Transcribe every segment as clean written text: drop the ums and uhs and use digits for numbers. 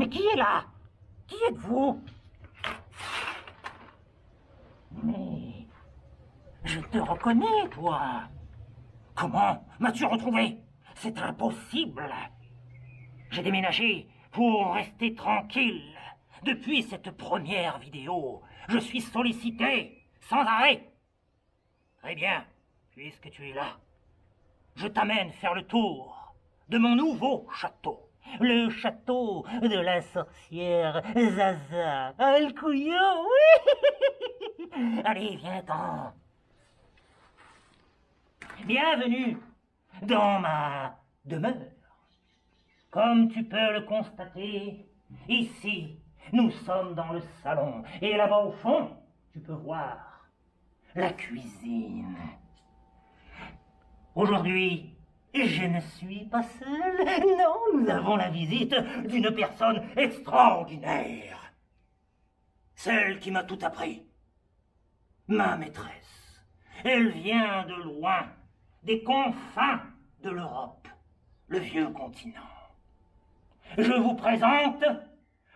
Mais qui est là? Qui êtes-vous? Mais... je te reconnais, toi. Comment m'as-tu retrouvé? C'est impossible. J'ai déménagé pour rester tranquille. Depuis cette première vidéo, je suis sollicité sans arrêt. Très bien, puisque tu es là, je t'amène faire le tour de mon nouveau château. Le château de la sorcière Zaza. Ah, le couillon, oui. Allez, viens-t'en. Bienvenue dans ma demeure. Comme tu peux le constater, ici, nous sommes dans le salon. Et là-bas au fond, tu peux voir la cuisine. Aujourd'hui, je ne suis pas seule. Non, nous avons la visite d'une personne extraordinaire. Celle qui m'a tout appris. Ma maîtresse. Elle vient de loin, des confins de l'Europe, le vieux continent. Je vous présente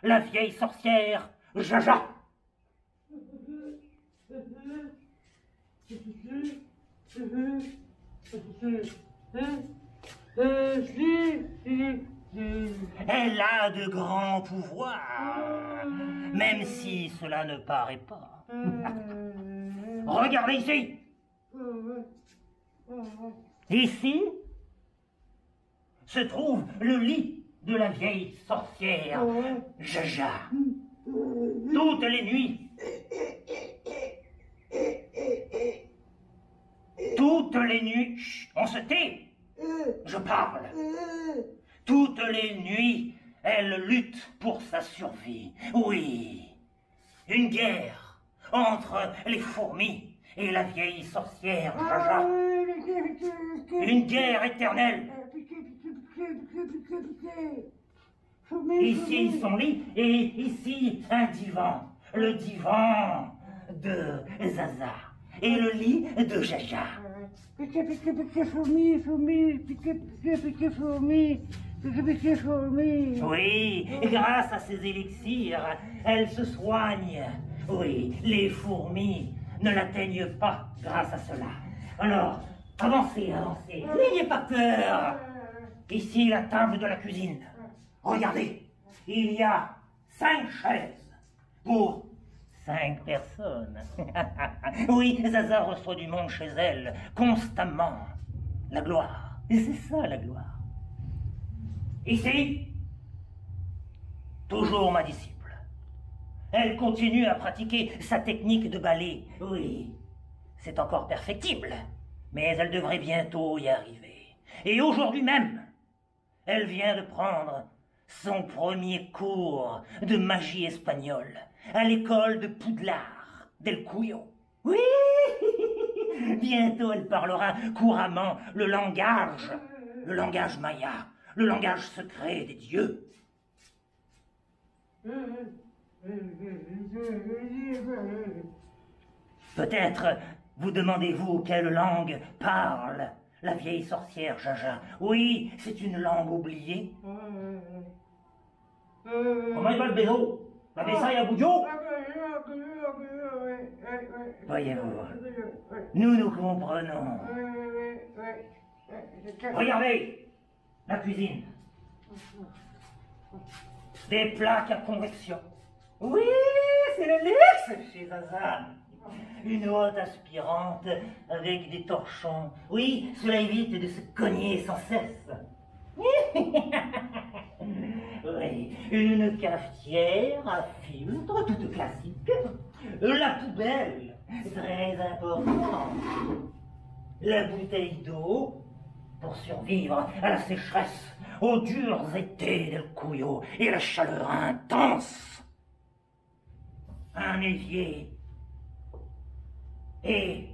la vieille sorcière Jaja. Elle a de grands pouvoirs, même si cela ne paraît pas. Regardez ici. Ici se trouve le lit de la vieille sorcière Jaja. Toutes les nuits, chut, on se tait, je parle. Toutes les nuits, elle lutte pour sa survie. Oui, une guerre entre les fourmis et la vieille sorcière Jaja. Une guerre éternelle. Ici son lit et ici un divan. Le divan de Zaza et le lit de Jaja. Oui, grâce à ces élixirs, elle se soigne. Oui, les fourmis ne l'atteignent pas grâce à cela. Alors, avancez, avancez, n'ayez pas peur. Ici, la table de la cuisine. Regardez, il y a 5 chaises pour 5 personnes. Oui, Zaza reçoit du monde chez elle, constamment. La gloire. Et c'est ça, la gloire. Ici, toujours ma disciple. Elle continue à pratiquer sa technique de ballet. Oui, c'est encore perfectible, mais elle devrait bientôt y arriver. Et aujourd'hui même, elle vient de prendre son premier cours de magie espagnole à l'école de Poudlard, del Cuyo. Oui, bientôt elle parlera couramment le langage maya, le langage secret des dieux. Peut-être vous demandez-vous quelle langue parle la vieille sorcière Jaja. Oui, c'est une langue oubliée. Comment il va le bézo? La Bessaille à Boudjo? Voyez-vous, nous nous comprenons. Regardez, la cuisine. Des plaques à convection. Oui, c'est le luxe chez Zaza. Une hotte aspirante avec des torchons. Oui, cela évite de se cogner sans cesse. Oui, une cafetière à filtre, toute classique. La poubelle, très important. La bouteille d'eau pour survivre à la sécheresse, aux durs étés del Cuyo et la chaleur intense. Un évier et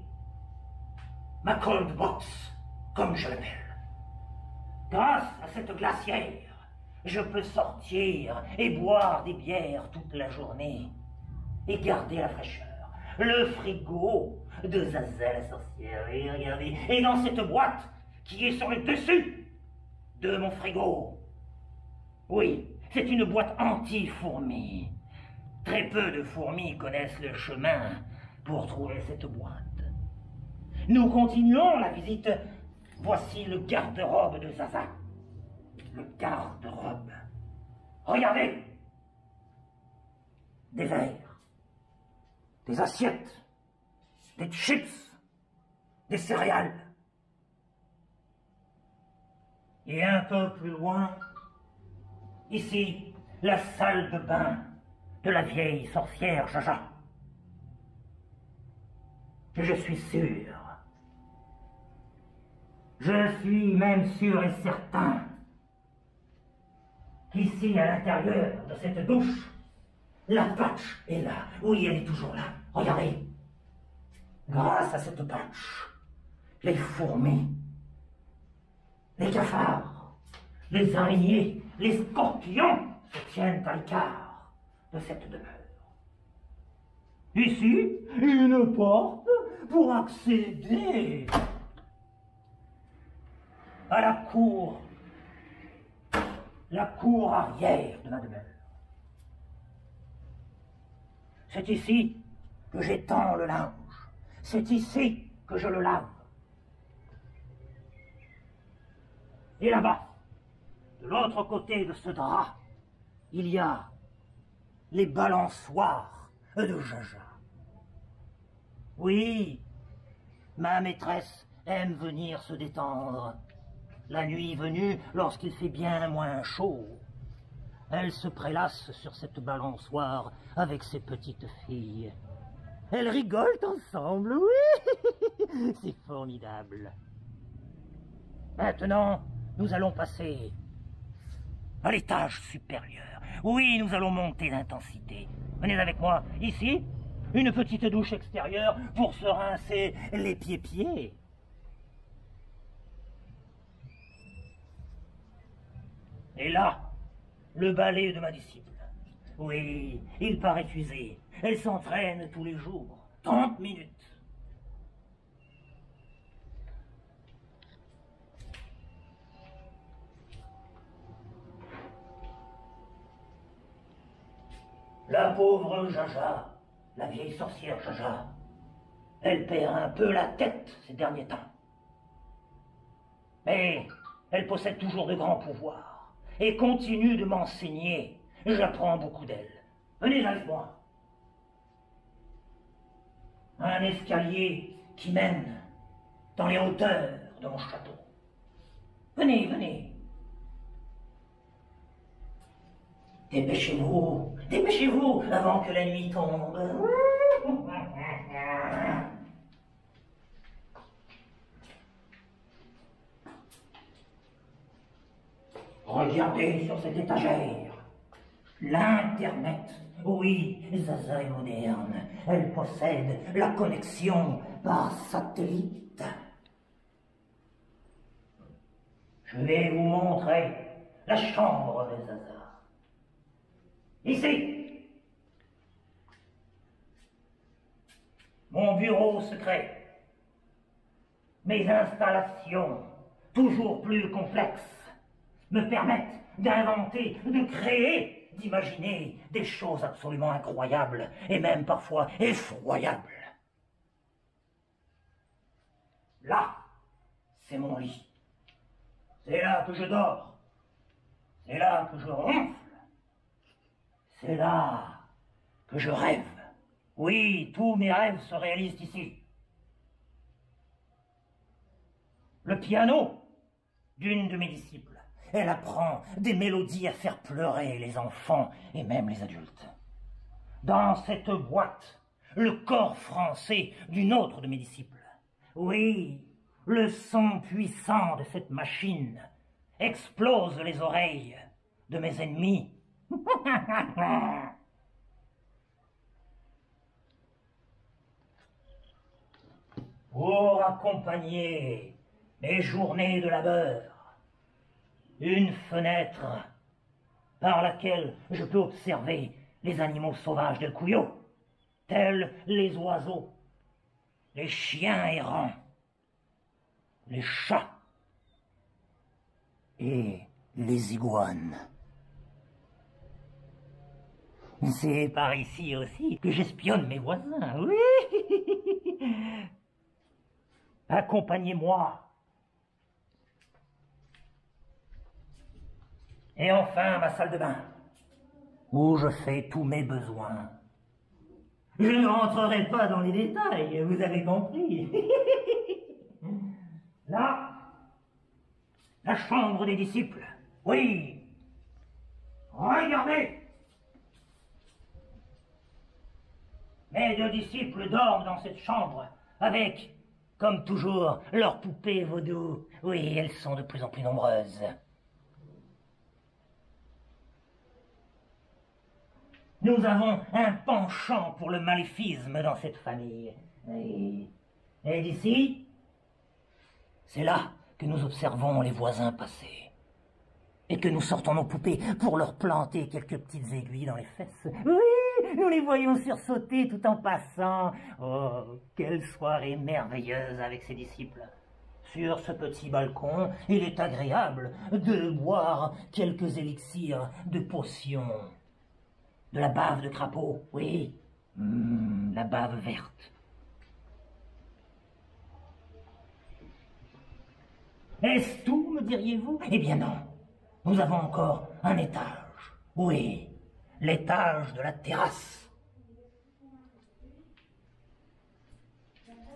ma cold box, comme je l'appelle. Grâce à cette glacière, je peux sortir et boire des bières toute la journée et garder la fraîcheur. Le frigo de Zaza la sorcière, et regardez, et dans cette boîte qui est sur le dessus de mon frigo, oui, C'est une boîte anti-fourmis. Très peu de fourmis connaissent le chemin pour trouver cette boîte. Nous continuons la visite. Voici le garde-robe de Zaza. Le garde-robe. Regardez. Des verres, des assiettes, des chips, des céréales. Et un peu plus loin, ici, la salle de bain de la vieille sorcière Jaja. Je suis sûr, je suis même sûr et certain qu'ici, à l'intérieur de cette douche, la patch est là. Oui, elle est toujours là. Regardez. Grâce à cette patch, les fourmis, les cafards, les araignées, les scorpions se tiennent à l'écart de cette demeure. Ici, une porte pour accéder à la cour arrière de ma demeure. C'est ici que j'étends le linge. C'est ici que je le lave. Et là-bas, de l'autre côté de ce drap, il y a les balançoires de Jaja. Oui, ma maîtresse aime venir se détendre. La nuit venue, lorsqu'il fait bien moins chaud, elle se prélasse sur cette balançoire avec ses petites filles. Elles rigolent ensemble, oui. C'est formidable. Maintenant, nous allons passer à l'étage supérieur. Oui, nous allons monter d'intensité. Venez avec moi. Ici, une petite douche extérieure pour se rincer les pieds-pieds. Et là, le balai de ma disciple. Oui, il paraît usé. Elle s'entraîne tous les jours. 30 minutes. La pauvre Jaja, la vieille sorcière Jaja, elle perd un peu la tête ces derniers temps. Mais elle possède toujours de grands pouvoirs et continue de m'enseigner. J'apprends beaucoup d'elle. Venez avec moi. Un escalier qui mène dans les hauteurs de mon château. Venez, venez. Dépêchez-vous, dépêchez-vous avant que la nuit tombe. Regardez sur cette étagère. L'Internet. Oui, Zaza est moderne. Elle possède la connexion par satellite. Je vais vous montrer la chambre de Zaza. Ici. Mon bureau secret. Mes installations, toujours plus complexes, me permettent d'inventer, de créer, d'imaginer des choses absolument incroyables et même parfois effroyables. Là, c'est mon lit. C'est là que je dors. C'est là que je ronfle. C'est là que je rêve. Oui, tous mes rêves se réalisent ici. Le piano d'une de mes disciples. Elle apprend des mélodies à faire pleurer les enfants et même les adultes. Dans cette boîte, le corps français d'une autre de mes disciples. Oui, le son puissant de cette machine explose les oreilles de mes ennemis. Pour accompagner mes journées de labeur, une fenêtre par laquelle je peux observer les animaux sauvages d'El Cuyo, tels les oiseaux, les chiens errants, les chats et les iguanes. C'est par ici aussi que j'espionne mes voisins, oui. Accompagnez-moi. Et enfin, ma salle de bain, où je fais tous mes besoins. Je ne rentrerai pas dans les détails, vous avez compris. Là, la chambre des disciples. Oui. Regardez. Mes deux disciples dorment dans cette chambre avec, comme toujours, leurs poupées vaudou. Oui, elles sont de plus en plus nombreuses. Nous avons un penchant pour le maléfisme dans cette famille. Et d'ici, c'est là que nous observons les voisins passer. Et que nous sortons nos poupées pour leur planter quelques petites aiguilles dans les fesses. Oui, nous les voyons sursauter tout en passant. Oh, quelle soirée merveilleuse avec ses disciples. Sur ce petit balcon, il est agréable de boire quelques élixirs de potions. De la bave de crapaud, oui. La bave verte. Est-ce tout, me diriez-vous? Eh bien non. Nous avons encore un étage. Oui, l'étage de la terrasse.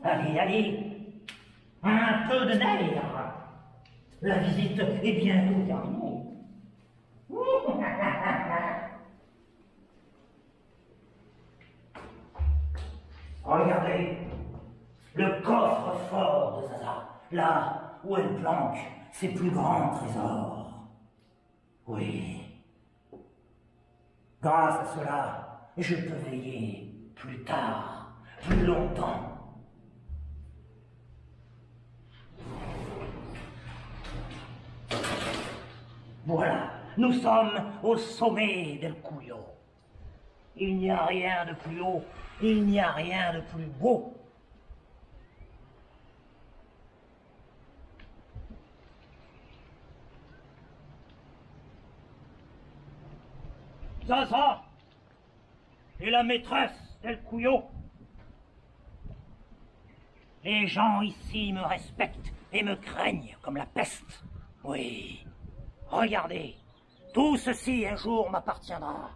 Allez, allez. Un peu de nerf. La visite est bientôt terminée. Regardez, le coffre-fort de Zaza, là où elle planque ses plus grands trésors. Oui. Grâce à cela, je peux veiller plus tard, plus longtemps. Voilà, nous sommes au sommet d'El Cuyo. Il n'y a rien de plus haut, il n'y a rien de plus beau. Zaza est la maîtresse d'El Cuyo. Les gens ici me respectent et me craignent comme la peste. Oui, regardez, tout ceci un jour m'appartiendra.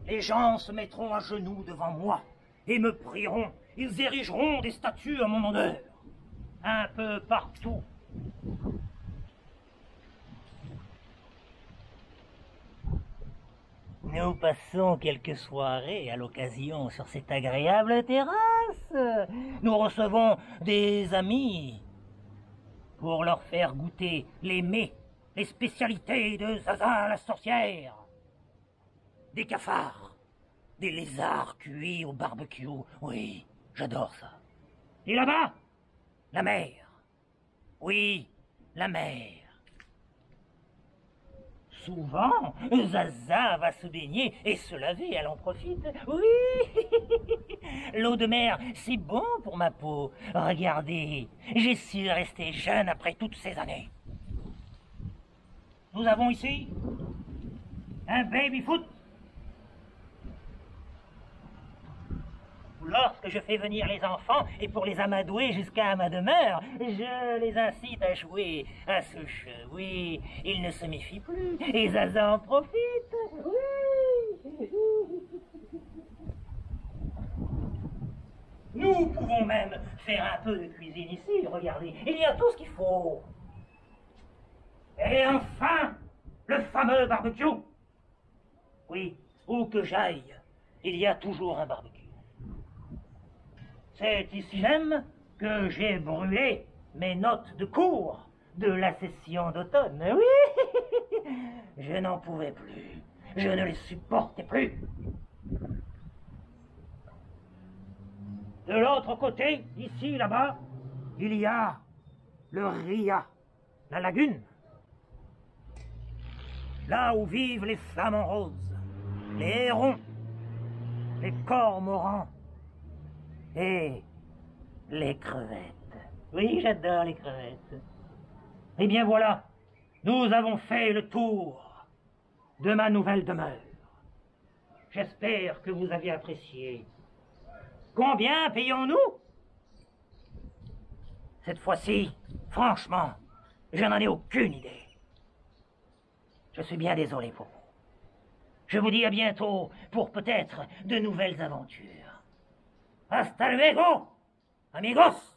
Les gens se mettront à genoux devant moi et me prieront. Ils érigeront des statues à mon honneur, un peu partout. Nous passons quelques soirées à l'occasion sur cette agréable terrasse. Nous recevons des amis pour leur faire goûter les mets, les spécialités de Zaza la sorcière. Des cafards, des lézards cuits au barbecue. Oui, j'adore ça. Et là-bas, la mer. Oui, la mer. Souvent, Zaza va se baigner et se laver, elle en profite. Oui, l'eau de mer, c'est bon pour ma peau. Regardez, j'ai su rester jeune après toutes ces années. Nous avons ici un baby-foot. Lorsque je fais venir les enfants et pour les amadouer jusqu'à ma demeure, je les incite à jouer à ce jeu. Oui, ils ne se méfient plus et Zaza en profite. Oui. Nous pouvons même faire un peu de cuisine ici, regardez, il y a tout ce qu'il faut. Et enfin, le fameux barbecue. Oui, où que j'aille, il y a toujours un barbecue. C'est ici même que j'ai brûlé mes notes de cours de la session d'automne. Oui, je n'en pouvais plus. Je ne les supportais plus. De l'autre côté, ici, là-bas, il y a le Ria, la lagune. Là où vivent les flamants roses, les hérons, les cormorans et les crevettes. Oui, j'adore les crevettes. Eh bien voilà, nous avons fait le tour de ma nouvelle demeure. J'espère que vous avez apprécié. Combien payons-nous? Cette fois-ci, franchement, je n'en ai aucune idée. Je suis bien désolé pour vous. Je vous dis à bientôt pour peut-être de nouvelles aventures. Hasta luego, amigos!